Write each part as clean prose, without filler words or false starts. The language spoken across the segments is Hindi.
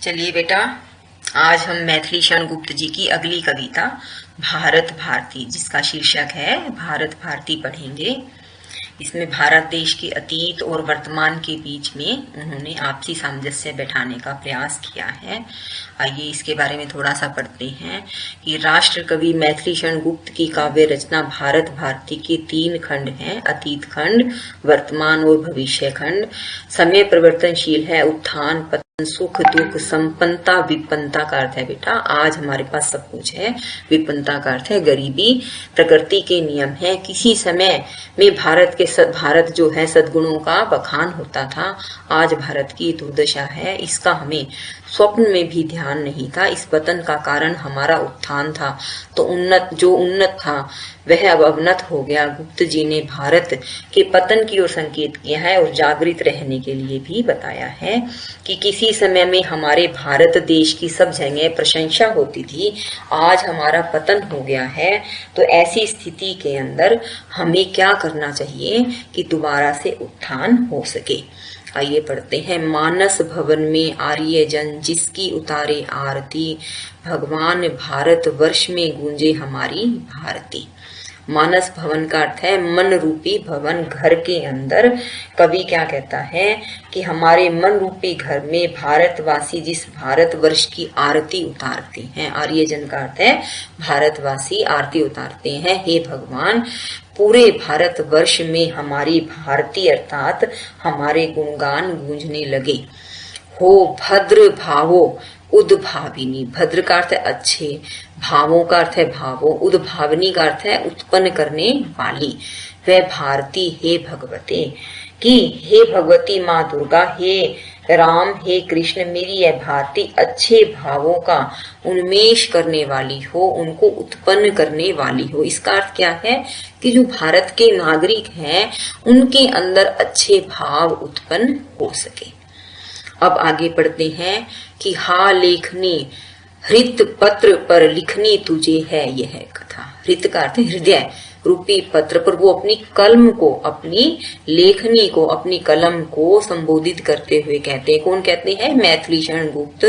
चलिए बेटा, आज हम मैथिली शरण गुप्त जी की अगली कविता भारत भारती, जिसका शीर्षक है भारत भारती, पढ़ेंगे। इसमें भारत देश के अतीत और वर्तमान के बीच में उन्होंने आपसी सामंजस्य बैठाने का प्रयास किया है। आइए इसके बारे में थोड़ा सा पढ़ते हैं कि राष्ट्र कवि मैथिली शरण गुप्त की काव्य रचना भारत भारती के 3 खंड हैं, अतीत खंड, वर्तमान और भविष्य खंड। समय परिवर्तनशील है, उत्थान पतन, सुख दुख, संपन्नता विपन्नता का अर्थ है बेटा आज हमारे पास सब कुछ है, विपन्नता का अर्थ है गरीबी, प्रकृति के नियम है। किसी समय में भारत जो है सद्गुणों का बखान होता था, आज भारत की दुर्दशा है। इसका हमें स्वप्न में भी ध्यान नहीं था। इस पतन का कारण हमारा उत्थान था, तो जो उन्नत था वह अब अवनत हो गया। गुप्त जी ने भारत के पतन की ओर संकेत किया है और जागृत रहने के लिए भी बताया है कि किसी समय में हमारे भारत देश की सब जगह प्रशंसा होती थी, आज हमारा पतन हो गया है। तो ऐसी स्थिति के अंदर हमें क्या करना चाहिए कि दोबारा से उत्थान हो सके। आइए पढ़ते हैं। मानस भवन में आर्य जन जिसकी उतारे आरती, भगवान भारत वर्ष में गूंजे हमारी भारती। मानस भवन का अर्थ है मन रूपी भवन, घर के अंदर। कवि क्या कहता है कि हमारे मन रूपी घर में भारतवासी जिस भारतवर्ष की आरती उतारते हैं, आर्यजन का अर्थ है भारतवासी आरती उतारते हैं। हे भगवान, पूरे भारतवर्ष में हमारी भारती अर्थात हमारे गुणगान गूंजने लगे। हो भद्र भावो उद्भाविनी, भद्र का अर्थ है अच्छे, भावों का अर्थ है भावों, उद्भाविनी का अर्थ है उत्पन्न करने वाली। वह भारती हे भगवते कि हे भगवती माँ दुर्गा, हे राम, हे कृष्ण, मेरी यह भारती अच्छे भावों का उन्मेष करने वाली हो, उनको उत्पन्न करने वाली हो। इसका अर्थ क्या है कि जो भारत के नागरिक हैं उनके अंदर अच्छे भाव उत्पन्न हो सके। अब आगे पढ़ते हैं कि हा लेखनी हृत पत्र पर लिखनी तुझे है यह कथा। हृत का अर्थ है हृदय रूपी पत्र पर वो अपनी कलम को, अपनी लेखनी को, अपनी कलम को संबोधित करते हुए कहते हैं। कौन कहते हैं? मैथिली शरण गुप्त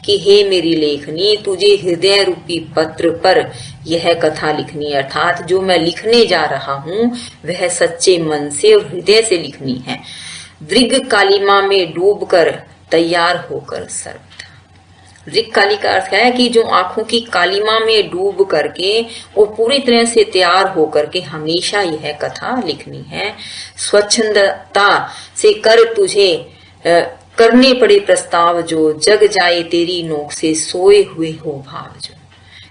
कि हे मेरी लेखनी, तुझे हृदय रूपी पत्र पर यह कथा लिखनी, अर्थात जो मैं लिखने जा रहा हूँ वह सच्चे मन से और हृदय से लिखनी है। दृग कालिमा में डूबकर तैयार होकर सर्वथा। दृग काली का अर्थ है कि जो आंखों की कालिमा में डूब करके वो पूरी तरह से तैयार होकर के हमेशा यह कथा लिखनी है। स्वच्छंदता से कर तुझे करने पड़े प्रस्ताव जो, जग जाए तेरी नोक से सोए हुए हो भाव जो।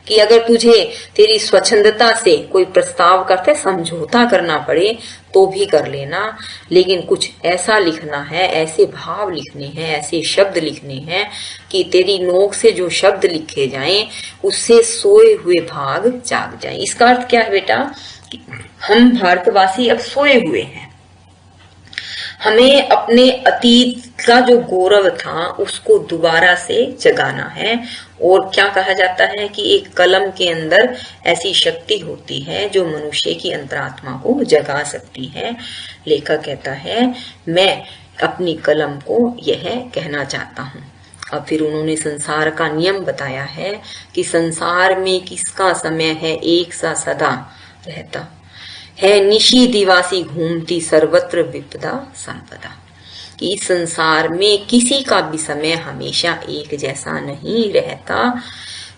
कि अगर तुझे तेरी स्वच्छंदता से कोई प्रस्ताव करते समझौता करना पड़े तो भी कर लेना, लेकिन कुछ ऐसा लिखना है, ऐसे भाव लिखने हैं, ऐसे शब्द लिखने हैं कि तेरी नोक से जो शब्द लिखे जाएं उससे सोए हुए भाग जाग जाएं। इसका अर्थ क्या है बेटा कि हम भारतवासी अब सोए हुए हैं, हमें अपने अतीत का जो गौरव था उसको दोबारा से जगाना है। और क्या कहा जाता है कि एक कलम के अंदर ऐसी शक्ति होती है जो मनुष्य की अंतरात्मा को जगा सकती है। लेखक कहता है मैं अपनी कलम को यह कहना चाहता हूँ। अब फिर उन्होंने संसार का नियम बताया है कि संसार में किसका समय है एक सा सदा रहता है, निशी दिवासी घूमती सर्वत्र विपदा संपदा। कि इस संसार में किसी का भी समय हमेशा एक जैसा नहीं रहता।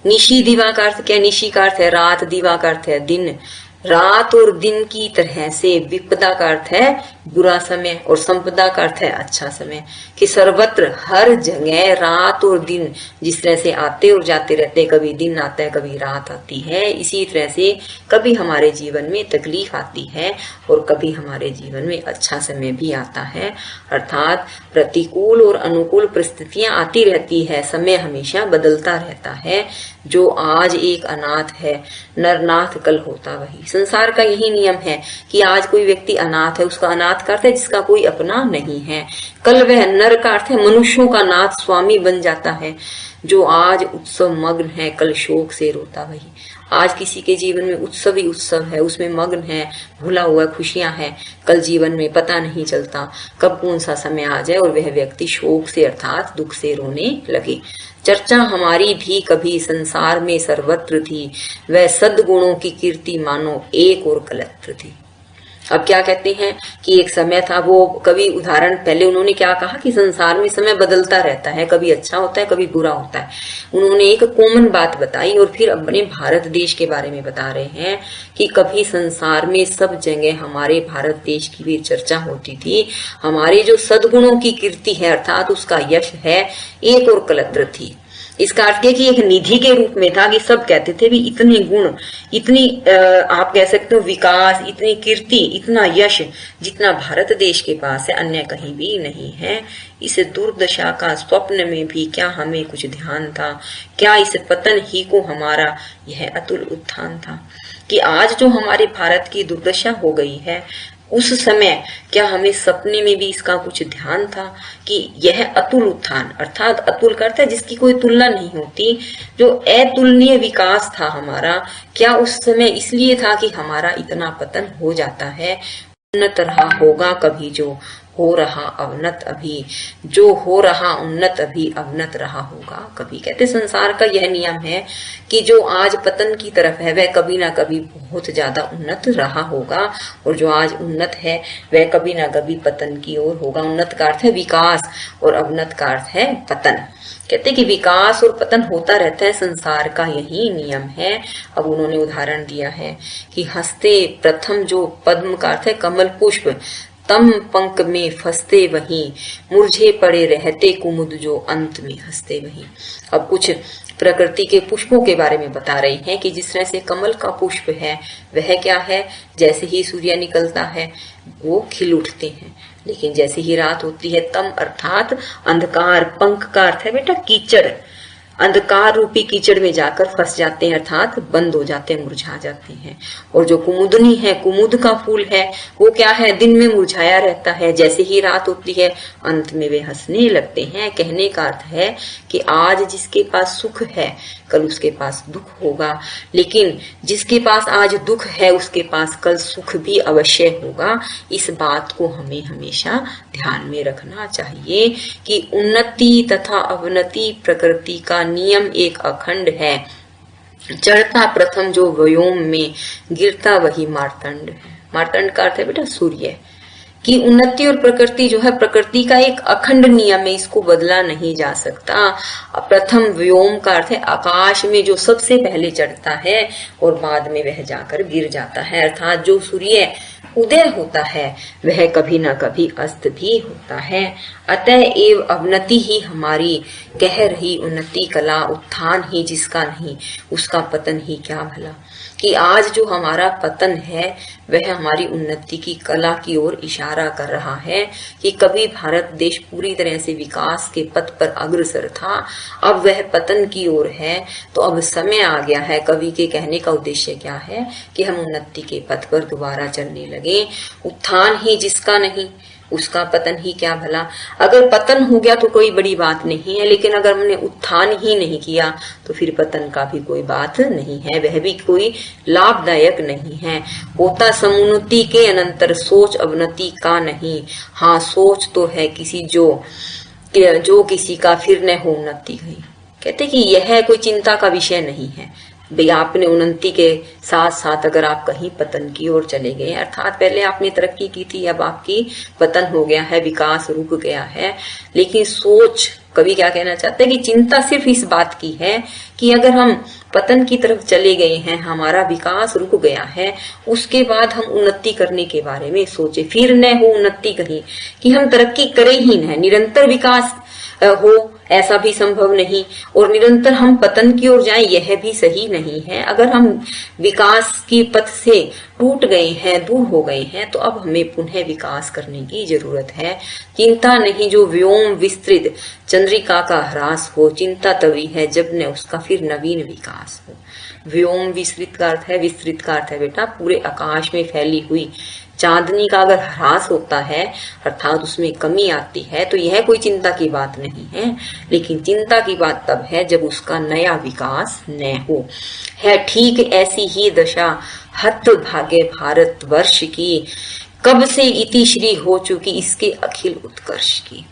निशी दिवा का अर्थ क्या? निशी का अर्थ है रात, दिवा का अर्थ है दिन। रात और दिन की तरह से विपदा का अर्थ है बुरा समय और संपदा का अर्थ है अच्छा समय। कि सर्वत्र हर जगह रात और दिन जिस तरह से आते और जाते रहते, कभी दिन आता है कभी रात आती है, इसी तरह से कभी हमारे जीवन में तकलीफ आती है और कभी हमारे जीवन में अच्छा समय भी आता है। अर्थात प्रतिकूल और अनुकूल परिस्थितियां आती रहती है, समय हमेशा बदलता रहता है। जो आज एक अनाथ है, नरनाथ कल होता वही। संसार का यही नियम है कि आज कोई व्यक्ति अनाथ है, उसका अनाथ का अर्थ है जिसका कोई अपना नहीं है। कल वह नर का अर्थ है मनुष्यों का नाथ स्वामी बन जाता है। जो आज उत्सव मग्न है कल शोक से रोता वही। आज किसी के जीवन में उत्सव ही उत्सव है, उसमें मग्न है, भूला हुआ खुशियां हैं, कल जीवन में पता नहीं चलता कब कौन सा समय आ जाए और वह व्यक्ति शोक से अर्थात दुख से रोने लगे। चर्चा हमारी भी कभी संसार में सर्वत्र थी, वह सद्गुणों की कीर्ति मानो एक और कलत्र थी। अब क्या कहते हैं कि एक समय था, वो कभी उदाहरण पहले उन्होंने क्या कहा कि संसार में समय बदलता रहता है, कभी अच्छा होता है कभी बुरा होता है। उन्होंने एक कॉमन बात बताई और फिर अपने भारत देश के बारे में बता रहे हैं कि कभी संसार में सब जगह हमारे भारत देश की भी चर्चा होती थी, हमारे जो सद्गुणों की कीर्ति है अर्थात उसका यश है एक और कलत्र थी। इसका अर्थ है कि एक निधि के रूप में था कि सब कहते थे भी इतने गुण, इतनी आप कह सकते हो विकास, इतनी कीर्ति, इतना यश जितना भारत देश के पास है अन्य कहीं भी नहीं है। इस दुर्दशा का स्वप्न में भी क्या हमें कुछ ध्यान था, क्या इस पतन ही को हमारा यह अतुल उत्थान था। कि आज जो हमारे भारत की दुर्दशा हो गई है उस समय क्या हमें सपने में भी इसका कुछ ध्यान था कि यह अतुल उत्थान अर्थात अतुल करता है जिसकी कोई तुलना नहीं होती, जो अतुलनीय विकास था हमारा, क्या उस समय इसलिए था कि हमारा इतना पतन हो जाता है। उन्नत रहा होगा कभी जो हो रहा अवनत अभी, जो हो रहा उन्नत अभी अवनत रहा होगा कभी। कहते संसार का यह नियम है कि जो आज पतन की तरफ है वह कभी ना कभी बहुत ज्यादा उन्नत रहा होगा, और जो आज उन्नत है वह कभी ना कभी पतन की ओर होगा। उन्नत का अर्थ है विकास और अवनत का अर्थ है पतन। कहते कि विकास और पतन होता रहता है, संसार का यही नियम है। अब उन्होंने उदाहरण दिया है कि हंसते प्रथम जो पद्म का अर्थ है कमल पुष्प, तम पंख में फंसते वहीं, मुरझे पड़े रहते कुमुद जो अंत में हंसते वहीं। अब कुछ प्रकृति के पुष्पों के बारे में बता रही हैं कि जिस तरह से कमल का पुष्प है वह क्या है, जैसे ही सूर्य निकलता है वो खिल उठते हैं, लेकिन जैसे ही रात होती है तम अर्थात अंधकार, पंख का अर्थ है बेटा कीचड़, अंधकार रूपी कीचड़ में जाकर फंस जाते हैं अर्थात बंद हो जाते हैं, मुरझा जाते हैं। और जो कुमुदनी है, कुमुद का फूल है, वो क्या है, दिन में मुरझाया रहता है, जैसे ही रात होती है अंत में वे हंसने लगते हैं। कहने का अर्थ है कि आज जिसके पास सुख है कल उसके पास दुख होगा, लेकिन जिसके पास आज दुख है उसके पास कल सुख भी अवश्य होगा। इस बात को हमें हमेशा ध्यान में रखना चाहिए कि उन्नति तथा अवनति प्रकृति का नियम एक अखंड है। चढ़ता प्रथम जो व्योम में, गिरता वही मार्तंड है। मार्तंड का अर्थ है बेटा सूर्य, कि उन्नति और प्रकृति जो है प्रकृति का एक अखंड नियम है, इसको बदला नहीं जा सकता। प्रथम व्योम का अर्थ है आकाश में जो सबसे पहले चढ़ता है और बाद में वह जाकर गिर जाता है, अर्थात जो सूर्य उदय होता है वह कभी न कभी अस्त भी होता है। अतः एव अवनति ही हमारी कह रही उन्नति कला, उत्थान ही जिसका नहीं उसका पतन ही क्या भला। कि आज जो हमारा पतन है वह हमारी उन्नति की कला की ओर इशारा कर रहा है कि कभी भारत देश पूरी तरह से विकास के पथ पर अग्रसर था, अब वह पतन की ओर है। तो अब समय आ गया है, कवि के कहने का उद्देश्य क्या है कि हम उन्नति के पथ पर दोबारा चलने लगे। उत्थान ही जिसका नहीं उसका पतन ही क्या भला। अगर पतन हो गया तो कोई बड़ी बात नहीं है, लेकिन अगर हमने उत्थान ही नहीं किया तो फिर पतन का भी कोई बात नहीं है, वह भी कोई लाभदायक नहीं है। होता समुन्नति के अनंतर सोच अवनति का नहीं। हाँ सोच तो है किसी जो किसी का फिर न हो उन्नति गई। कहते कि यह कोई चिंता का विषय नहीं है भाई, आपने उन्नति के साथ साथ अगर आप कहीं पतन की ओर चले गए, अर्थात पहले आपने तरक्की की थी अब आपकी पतन हो गया है, विकास रुक गया है, लेकिन सोच कवि क्या कहना चाहते हैं कि चिंता सिर्फ इस बात की है कि अगर हम पतन की तरफ चले गए हैं, हमारा विकास रुक गया है, उसके बाद हम उन्नति करने के बारे में सोचे, फिर न हो उन्नति कहीं कि हम तरक्की करें ही न, निरंतर विकास हो ऐसा भी संभव नहीं, और निरंतर हम पतन की ओर जाएं यह भी सही नहीं है। अगर हम विकास की पथ से टूट गए हैं, दूर हो गए हैं, तो अब हमें पुनः विकास करने की जरूरत है। चिंता नहीं जो व्योम विस्तृत चंद्रिका का ह्रास हो, चिंता तभी है जब न उसका फिर नवीन विकास हो। व्योम विस्तृत का अर्थ है, विस्तृत का अर्थ है बेटा पूरे आकाश में फैली हुई चांदनी का अगर ह्रास होता है अर्थात उसमें कमी आती है तो यह कोई चिंता की बात नहीं है, लेकिन चिंता की बात तब है जब उसका नया विकास न हो। है ठीक ऐसी ही दशा हत भाग्य भारतवर्ष की, कब से इतिश्री हो चुकी इसके अखिल उत्कर्ष की।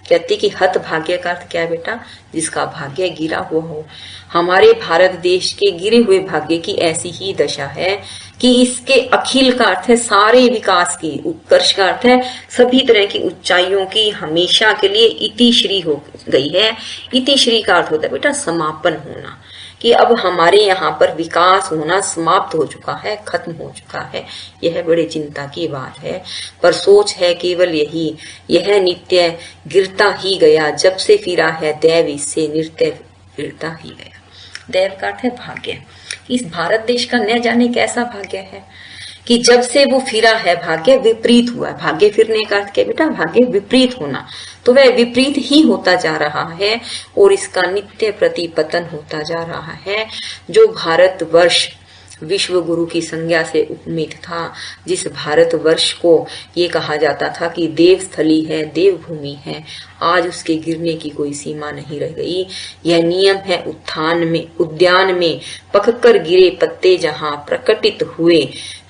कहते कि हत भाग्य का अर्थ क्या है बेटा, जिसका भाग्य गिरा हुआ हो। हमारे भारत देश के गिरे हुए भाग्य की ऐसी ही दशा है कि इसके अखिल का अर्थ है सारे विकास की, उत्कर्ष का अर्थ है सभी तरह की ऊंचाइयों की हमेशा के लिए इतिश्री हो गई है। इतिश्री का अर्थ होता है बेटा समापन होना, कि अब हमारे यहाँ पर विकास होना समाप्त हो चुका है, खत्म हो चुका है। यह बड़े चिंता की बात है, पर सोच है केवल यही, यह नित्य गिरता ही गया, जब से फिरा है दैव इससे नृत्य गिरता ही गया। दैव का अर्थ है भाग्य। इस भारत देश का न जाने कैसा भाग्य है कि जब से वो फिरा है भाग्य विपरीत हुआ। भाग्य फिरने का अर्थ क्या बेटा, भाग्य विपरीत होना, तो वह विपरीत ही होता जा रहा है और इसका नित्य प्रतिपतन होता जा रहा है। जो भारतवर्ष विश्व गुरु की संज्ञा से उपमित था, जिस भारतवर्ष को ये कहा जाता था कि देव स्थली है, देव भूमि है, आज उसके गिरने की कोई सीमा नहीं रह गई। यह नियम है उद्यान में पककर गिरे पत्ते जहां प्रकटित हुए,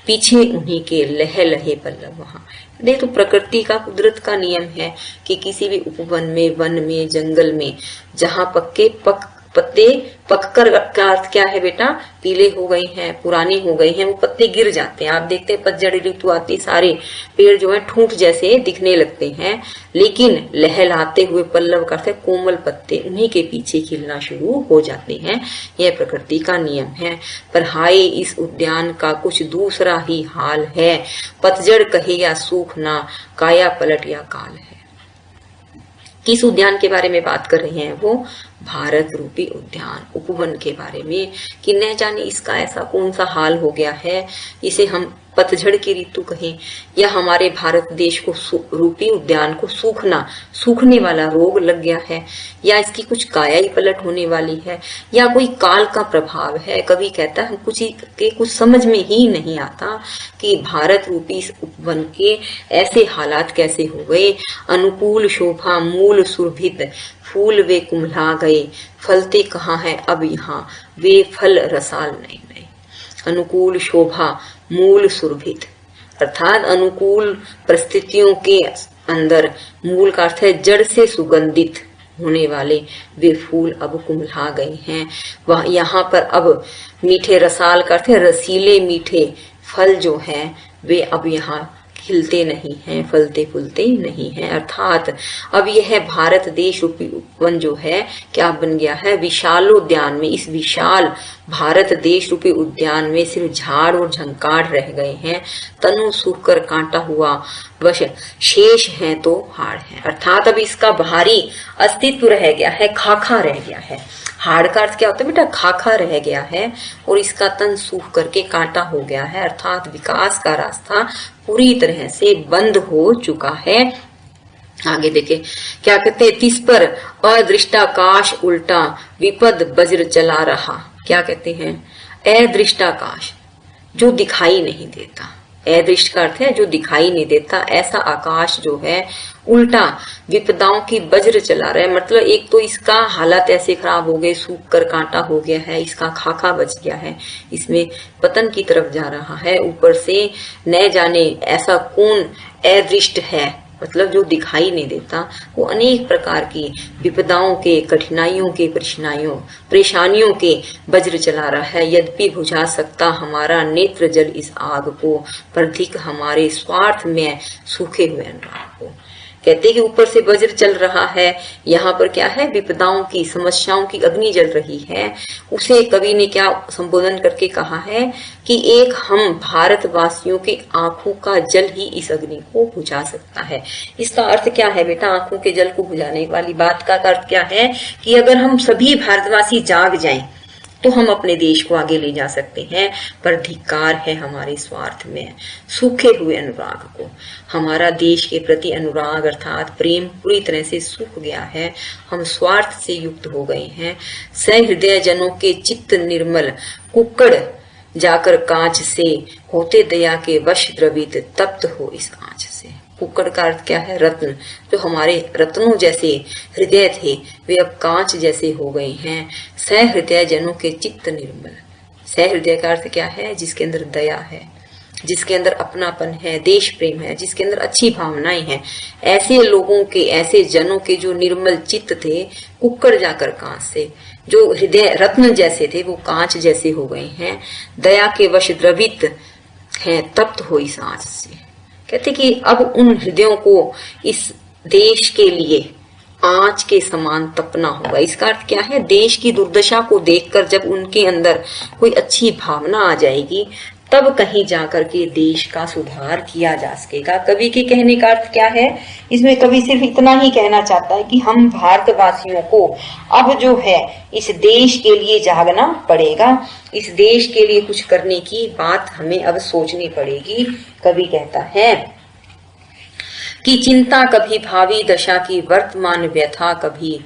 पीछे उन्हीं के लहे लहे पल्लव वहां। देख तो प्रकृति का, कुदरत का नियम है कि किसी भी उपवन में, वन में, जंगल में जहां पत्ते पककर का अर्थ क्या है बेटा, पीले हो गए हैं, पुराने हो गए हैं, वो पत्ते गिर जाते हैं। आप देखते हैं पतझड़ ऋतु आती, सारे पेड़ जो है ठूंठ जैसे दिखने लगते हैं, लेकिन लहलहाते हुए पल्लव का अर्थ है कोमल पत्ते, उन्हीं के पीछे खिलना शुरू हो जाते हैं। यह प्रकृति का नियम है। पर हाय इस उद्यान का कुछ दूसरा ही हाल है, पतझड़ कहे या सूखना, काया पलट या काल है। किस उद्यान के बारे में बात कर रहे हैं वो, भारत रूपी उद्यान, उपवन के बारे में, कि न जाने इसका ऐसा कौन सा हाल हो गया है, इसे हम पतझड़ की ऋतु कहें, या हमारे भारत देश को रूपी उद्यान को सूखने वाला रोग लग गया है, या इसकी कुछ काया ही पलट होने वाली है, या कोई काल का प्रभाव है। कभी कहता है कुछ समझ में ही नहीं आता कि भारत रूपी इस उपवन के ऐसे हालात कैसे हो गए। अनुकूल शोभा मूल सुरभित, फूल वे कुम्हला गए, फलते कहाँ है अब यहाँ, वे फल रसाल नए नए। अनुकूल शोभा मूल सुरभित, अर्थात अनुकूल परिस्थितियों के अंदर, मूल का अर्थ है जड़ से सुगंधित होने वाले वे फूल अब कुम्हला गए हैं। वह यहाँ पर अब मीठे, रसाल का अर्थ है रसीले मीठे फल जो हैं वे अब यहाँ खिलते नहीं हैं, फलते फूलते नहीं हैं। अर्थात अब यह भारत देश रूपी उपवन जो है क्या बन गया है, विशालोद्यान में, इस विशाल भारत देश रूपी उद्यान में सिर्फ झाड़ और झंकार रह गए हैं, तनु सूखकर कांटा हुआ वश शेष है तो हाड़ है। अर्थात अब इसका बाहरी अस्तित्व रह गया है, खाखा रह गया है। हाड़ का अर्थ क्या होता है बेटा, खाखा रह गया है, और इसका तन सूख करके कांटा हो गया है, अर्थात विकास का रास्ता पूरी तरह से बंद हो चुका है। आगे देखे क्या कहते हैं, तिस पर अदृष्टाकाश उल्टा विपद वज्र चला रहा। क्या कहते हैं, अदृष्टाकाश जो दिखाई नहीं देता, अदृष्ट का अर्थ है जो दिखाई नहीं देता, ऐसा आकाश जो है उल्टा विपदाओं की वज्र चला रहा है। मतलब एक तो इसका हालात ऐसे खराब हो गए, सूख कर कांटा हो गया है, इसका खाखा बच गया है, इसमें पतन की तरफ जा रहा है। ऊपर से न जाने ऐसा कौन अदृष्ट है, मतलब जो दिखाई नहीं देता, वो अनेक प्रकार की विपदाओं के, कठिनाइयों के, परेशानियों के वज्र चला रहा है। यद्यपि बुझा सकता हमारा नेत्र जल इस आग को, पर धिक हमारे स्वार्थ में सूखे हुए अनुराग को। कहते कि ऊपर से वज्र चल रहा है, यहाँ पर क्या है, विपदाओं की, समस्याओं की अग्नि जल रही है। उसे कवि ने क्या संबोधन करके कहा है कि एक हम भारतवासियों की आंखों का जल ही इस अग्नि को बुझा सकता है। इसका अर्थ क्या है बेटा, आंखों के जल को बुझाने वाली बात का अर्थ क्या है कि अगर हम सभी भारतवासी जाग जाएं तो हम अपने देश को आगे ले जा सकते हैं, पर धिक्कार है हमारे स्वार्थ में, सूखे हुए अनुराग को। हमारा देश के प्रति अनुराग अर्थात प्रेम पूरी तरह से सूख गया है, हम स्वार्थ से युक्त हो गए हैं। सहृदय जनों के चित्त निर्मल कुक्कड़ जाकर कांच से, होते दया के वश द्रवित, तप्त हो इस आंच से। कुक्कड़ का अर्थ क्या है? रत्न। जो हमारे रत्नों जैसे हृदय थे वे अब कांच जैसे हो गए हैं। सहृदय जनों के चित्त निर्मल। सहृदय का अर्थ क्या है? जिसके अंदर दया है, जिसके अंदर अपनापन है, देश प्रेम है, जिसके अंदर अच्छी भावनाएं हैं। ऐसे लोगों के, ऐसे जनों के जो निर्मल चित्त थे, कुक्कड़ जाकर कांच से, जो हृदय रत्न जैसे थे वो कांच जैसे हो गए हैं। दया के वश द्रवित हैं, तप्त हो इस आंच से। कहते कि अब उन हृदयों को इस देश के लिए आंच के समान तपना होगा। इसका अर्थ क्या है? देश की दुर्दशा को देखकर जब उनके अंदर कोई अच्छी भावना आ जाएगी, तब कहीं जाकर के देश का सुधार किया जा सकेगा। कवि के कहने का अर्थ क्या है? इसमें कवि सिर्फ इतना ही कहना चाहता है कि हम भारतवासियों को अब जो है इस देश के लिए जागना पड़ेगा, इस देश के लिए कुछ करने की बात हमें अब सोचनी पड़ेगी। कवि कहता है कि चिंता कभी भावी दशा की, वर्तमान व्यथा कभी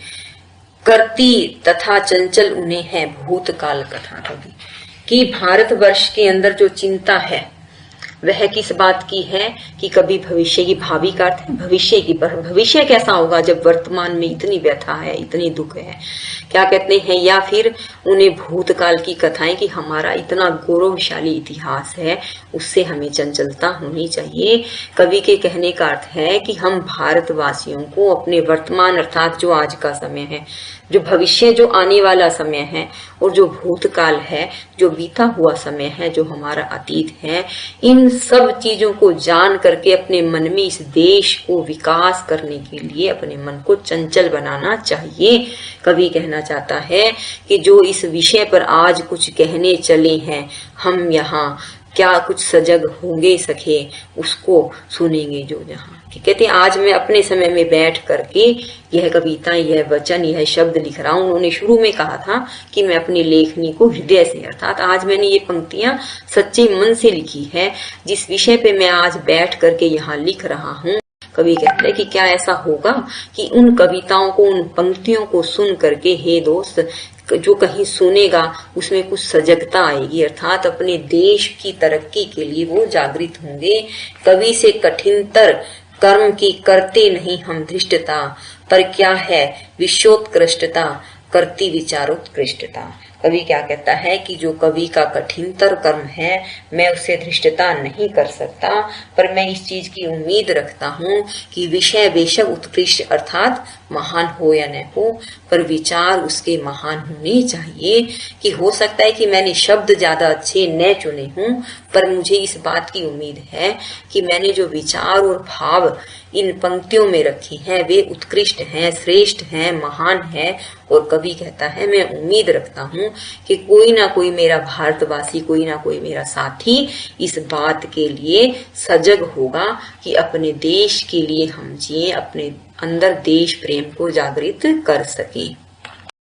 करती, तथा चंचल उन्हें है भूतकाल कथा। कभी कि भारतवर्ष के अंदर जो चिंता है वह किस बात की है? कि कभी भविष्य की, भावी का अर्थ है भविष्य की, पर भविष्य कैसा होगा जब वर्तमान में इतनी व्यथा है, इतनी दुख है। क्या कहते हैं? या फिर उन्हें भूतकाल की कथाएं कि हमारा इतना गौरवशाली इतिहास है, उससे हमें चंचलता होनी चाहिए। कवि के कहने का अर्थ है कि हम भारतवासियों को अपने वर्तमान अर्थात जो आज का समय है, जो भविष्य, जो आने वाला समय है, और जो भूतकाल है, जो बीता हुआ समय है, जो हमारा अतीत है, इन सब चीजों को जान करके अपने मन में इस देश को विकास करने के लिए अपने मन को चंचल बनाना चाहिए। कवि कहना चाहता है कि जो इस विषय पर आज कुछ कहने चले हैं, हम यहाँ क्या कुछ सजग होंगे सके, उसको सुनेंगे जो जहाँ। कहते हैं आज मैं अपने समय में बैठ करके यह कविता, यह वचन, यह शब्द लिख रहा हूँ। उन्होंने शुरू में कहा था कि मैं अपनी लेखनी को हृदय से, अर्थात आज मैंने ये पंक्तियां सच्चे मन से लिखी है। जिस विषय पे मैं आज बैठ करके यहाँ लिख रहा हूँ, कवि कहते हैं कि क्या ऐसा होगा कि उन कविताओं को, उन पंक्तियों को सुन करके, हे दोस्त, जो कहीं सुनेगा उसमें कुछ सजगता आएगी, अर्थात अपने देश की तरक्की के लिए वो जागृत होंगे। कवि से कठिनतर कर्म की करते नहीं हम धृष्टता, पर क्या है विश्वोत्कृष्टता, करती विचारोत्कृष्टता। कवि क्या कहता है कि जो कवि का कठिनतर कर्म है, मैं उससे धृष्टता नहीं कर सकता, पर मैं इस चीज की उम्मीद रखता हूँ कि विषय बेशक उत्कृष्ट अर्थात महान हो या न हो, पर विचार उसके महान होने चाहिए। कि हो सकता है कि मैंने शब्द ज्यादा अच्छे न चुने हों, पर मुझे इस बात की उम्मीद है कि मैंने जो विचार और भाव इन पंक्तियों में रखी हैं वे उत्कृष्ट हैं, श्रेष्ठ हैं, महान हैं। और कवि कहता है मैं उम्मीद रखता हूँ कि कोई ना कोई मेरा भारतवासी, कोई ना कोई मेरा साथी इस बात के लिए सजग होगा कि अपने देश के लिए हम जिए, अपने अंदर देश प्रेम को जागृत कर सकें।